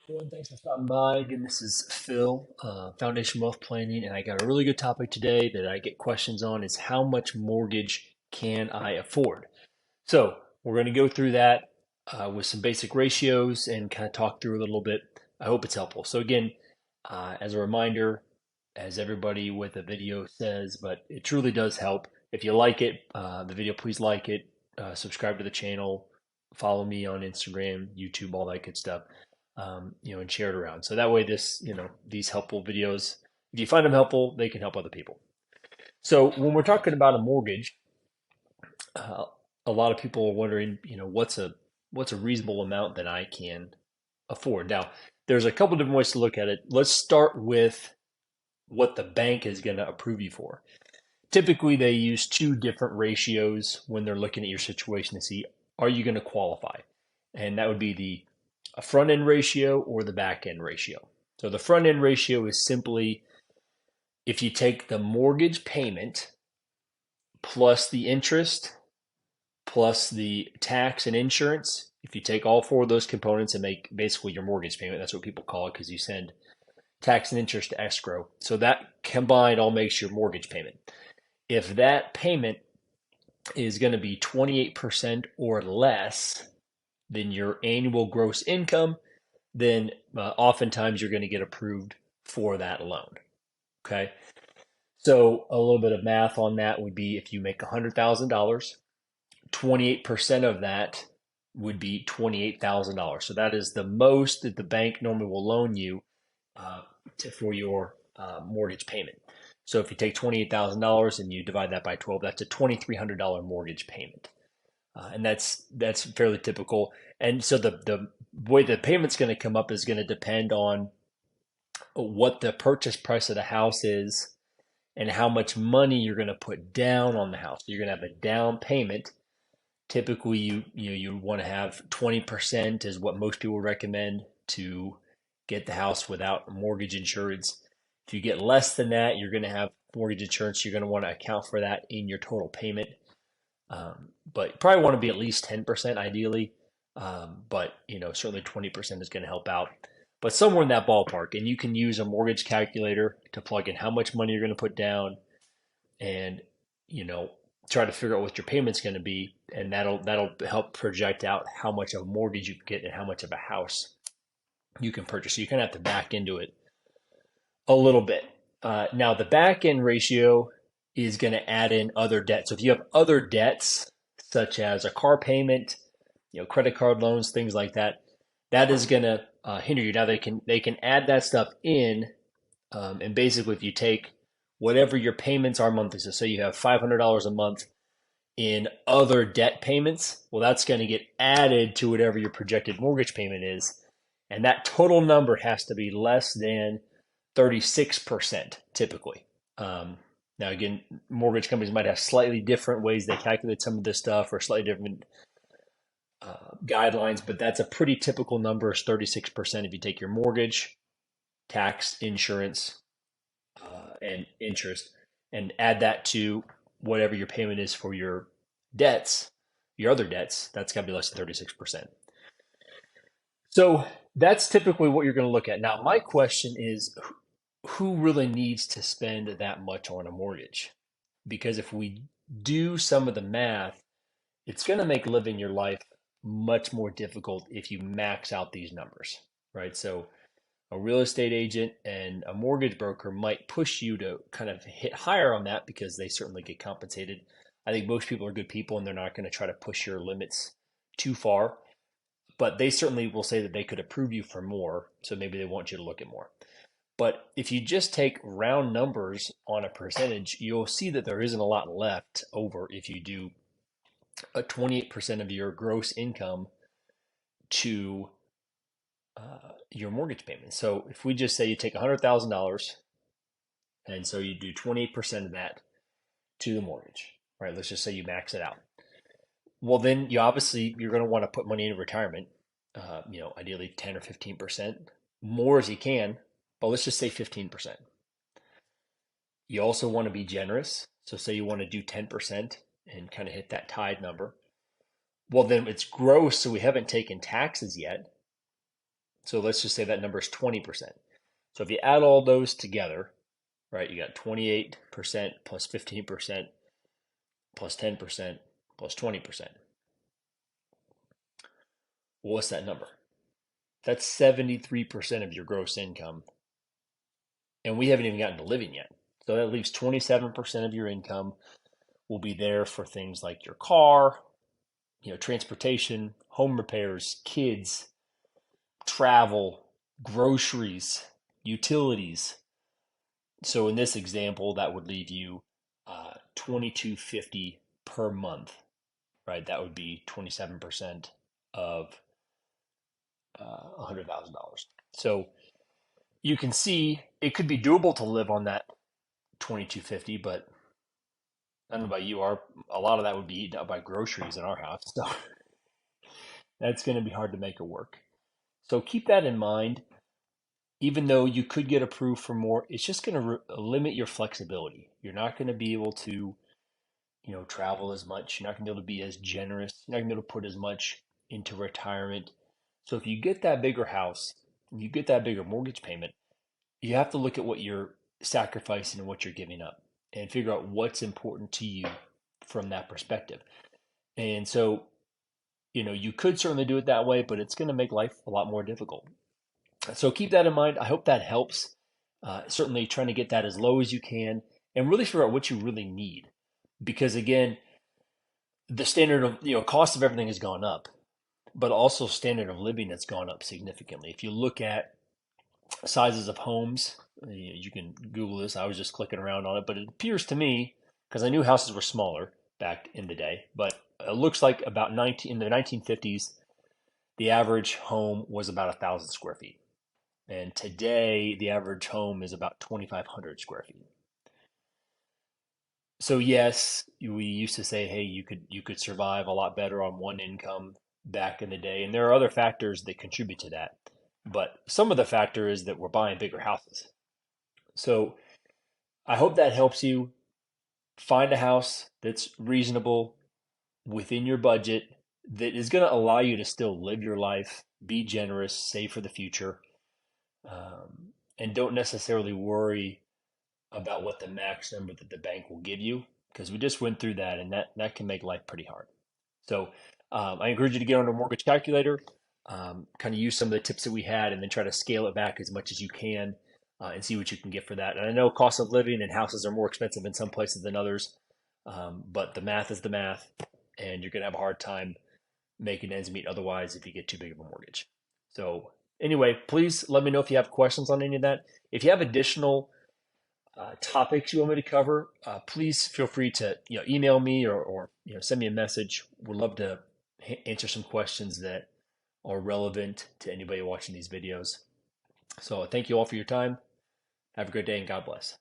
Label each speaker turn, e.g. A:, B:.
A: Everyone, thanks for stopping by. Again, this is Phil, Foundation Wealth Planning, and I got a really good topic today that I get questions on is how much mortgage can I afford? So we're going to go through that with some basic ratios and kind of talk through a little bit. I hope it's helpful. So again, as a reminder, as everybody with a video says, but it truly does help. If you like it, the video, please like it, subscribe to the channel, follow me on Instagram, YouTube, all that good stuff. And share it around. So that way, these helpful videos, if you find them helpful, they can help other people. So when we're talking about a mortgage, uh, a lot of people are wondering, what's a reasonable amount that I can afford? Now, there's a couple different ways to look at it. Let's start with what the bank is going to approve you for. Typically, they use two different ratios when they're looking at your situation to see, are you going to qualify? And that would be the front end ratio or the back end ratio. So the front end ratio is simply if you take the mortgage payment plus the interest plus the tax and insurance. If you take all four of those components and make basically your mortgage payment, that's what people call it because you send tax and interest to escrow. So that combined all makes your mortgage payment. If that payment is going to be 28% or less than your annual gross income, then oftentimes you're going to get approved for that loan. Okay. So a little bit of math on that would be if you make $100,000, 28% of that would be $28,000. So that is the most that the bank normally will loan you for your mortgage payment. So if you take $28,000 and you divide that by 12, that's a $2,300 mortgage payment. And that's fairly typical. And so the way the payment's going to come up is going to depend on what the purchase price of the house is and how much money you're going to put down on the house. So you're going to have a down payment. Typically, you want to have 20% is what most people recommend to get the house without mortgage insurance. If you get less than that, you're going to have mortgage insurance. You're going to want to account for that in your total payment. But you probably want to be at least 10% ideally. But certainly 20% is going to help out. But somewhere in that ballpark, and you can use a mortgage calculator to plug in how much money you're going to put down, and you know try to figure out what your payment's going to be, and that'll help project out how much of a mortgage you can get and how much of a house you can purchase. So you kind of have to back into it a little bit. Now the back end ratio is going to add in other debts. So if you have other debts such as a car payment, credit card loans, things like that, that is going to hinder you. Now they can add that stuff in, and basically if you take whatever your payments are monthly, so say you have $500 a month in other debt payments, well, that's going to get added to whatever your projected mortgage payment is, and that total number has to be less than 36% typically. Now, again, mortgage companies might have slightly different ways they calculate some of this stuff or slightly different guidelines, but that's a pretty typical number is 36% if you take your mortgage, tax, insurance, and interest, and add that to whatever your payment is for your debts, your other debts, that's got to be less than 36%. So that's typically what you're going to look at. Now, my question is who really needs to spend that much on a mortgage? Because if we do some of the math, it's going to make living your life much more difficult if you max out these numbers, right? So a real estate agent and a mortgage broker might push you to kind of hit higher on that because they certainly get compensated. I think most people are good people and they're not going to try to push your limits too far, but they certainly will say that they could approve you for more. So maybe they want you to look at more. But if you just take round numbers on a percentage, you'll see that there isn't a lot left over if you do a 28% of your gross income to your mortgage payment. So if we just say you take $100,000 and so you do 28% of that to the mortgage, right? Let's just say you max it out. Well, then you're going to want to put money in retirement, ideally 10 or 15%, more as you can, but let's just say 15%. You also want to be generous. So say you want to do 10% and kind of hit that tide number. Well, then it's gross, so we haven't taken taxes yet. So let's just say that number is 20%. So if you add all those together, right, you got 28% plus 15% plus 10% plus 20%. Well, what's that number? That's 73% of your gross income. And we haven't even gotten to living yet. So that leaves 27% of your income will be there for things like your car, transportation, home repairs, kids, travel, groceries, utilities. So in this example, that would leave you $2,250 per month, right? That would be 27% of $100,000. So you can see it could be doable to live on that 2,250, but I don't know about you, a lot of that would be eaten up by groceries in our house. So that's going to be hard to make it work. So keep that in mind. Even though you could get approved for more, it's just going to limit your flexibility. You're not going to be able to, travel as much. You're not going to be able to be as generous. You're not going to be able to put as much into retirement. So if you get that bigger house, you get that bigger mortgage payment, you have to look at what you're sacrificing and what you're giving up and figure out what's important to you from that perspective. And so, you could certainly do it that way, but it's going to make life a lot more difficult. So keep that in mind. I hope that helps. Certainly trying to get that as low as you can and really figure out what you really need. Because again, the standard of, cost of everything has gone up, but also standard of living has gone up significantly. If you look at sizes of homes, you can Google this. I was just clicking around on it, but it appears to me, because I knew houses were smaller back in the day, but it looks like about in the 1950s, the average home was about 1,000 square feet. And today, the average home is about 2,500 square feet. So yes, we used to say, hey, you could survive a lot better on one income back in the day, and there are other factors that contribute to that. But some of the factor is that we're buying bigger houses. So I hope that helps you find a house that's reasonable within your budget that is going to allow you to still live your life, be generous, save for the future, and don't necessarily worry about what the max number that the bank will give you because we just went through that and that can make life pretty hard. So I encourage you to get on a mortgage calculator, kind of use some of the tips that we had and then try to scale it back as much as you can and see what you can get for that. And I know cost of living and houses are more expensive in some places than others, but the math is the math and you're going to have a hard time making ends meet otherwise if you get too big of a mortgage. So anyway, please let me know if you have questions on any of that. If you have additional topics you want me to cover, please feel free to email me or send me a message. We'd love to answer some questions that are relevant to anybody watching these videos. So thank you all for your time. Have a great day and God bless.